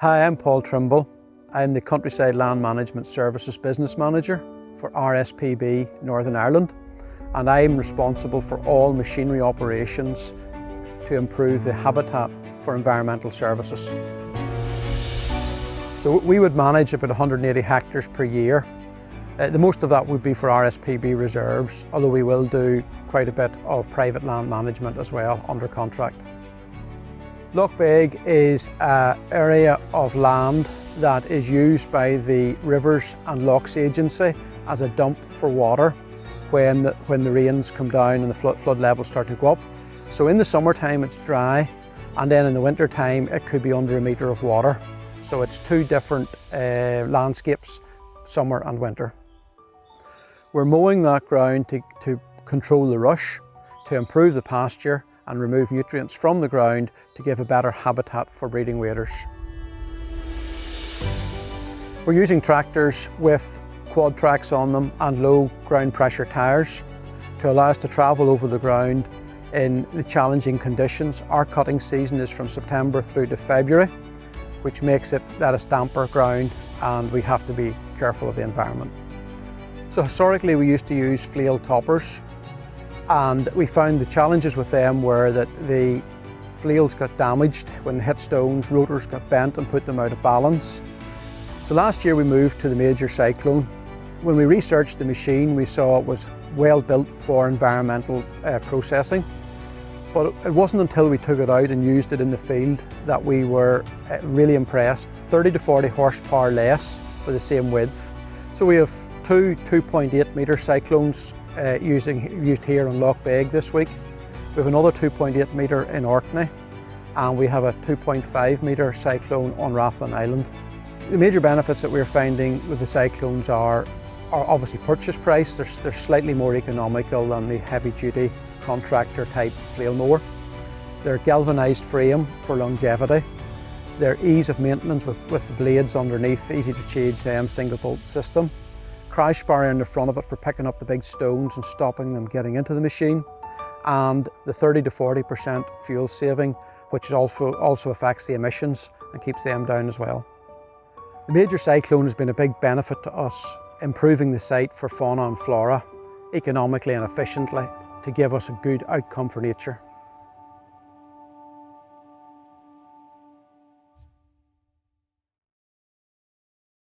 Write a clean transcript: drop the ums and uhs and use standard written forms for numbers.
Hi, I'm Paul Trimble. I'm the Countryside Land Management Services Business Manager for RSPB Northern Ireland, and I'm responsible for all machinery operations to improve the habitat for environmental services. So we would manage about 180 hectares per year. The most of that would be for RSPB reserves, although we will do quite a bit of private land management as well under contract. Lough Beg is an area of land that is used by the Rivers and Lochs Agency as a dump for water when the rains come down and the flood levels start to go up. So in the summertime it's dry, and then in the winter time it could be under a metre of water. So it's two different landscapes, summer and winter. We're mowing that ground to control the rush, to improve the pasture and remove nutrients from the ground to give a better habitat for breeding waders. We're using tractors with quad tracks on them and low ground pressure tyres to allow us to travel over the ground in the challenging conditions. Our cutting season is from September through to February, which makes it that it's damper ground and we have to be careful of the environment. So historically we used to use flail toppers, and we found the challenges with them were that the flails got damaged when they hit stones, rotors got bent and put them out of balance. So last year we moved to the Major Cyclone. When we researched the machine, we saw it was well built for environmental processing. But it wasn't until we took it out and used it in the field that we were really impressed. 30 to 40 horsepower less for the same width. So we have two 2.8 metre cyclones used here on Lough Beg this week. We have another 2.8 metre in Orkney, and we have a 2.5 metre cyclone on Rathlin Island. The major benefits that we're finding with the cyclones are obviously purchase price. They're slightly more economical than the heavy duty contractor type flail mower. Their galvanised frame for longevity. Their ease of maintenance with the blades underneath, easy to change single bolt system. Crash barrier in the front of it for picking up the big stones and stopping them getting into the machine. And the 30 to 40% fuel saving, which also affects the emissions and keeps them down as well. The Major Cyclone has been a big benefit to us, improving the site for fauna and flora economically and efficiently to give us a good outcome for nature.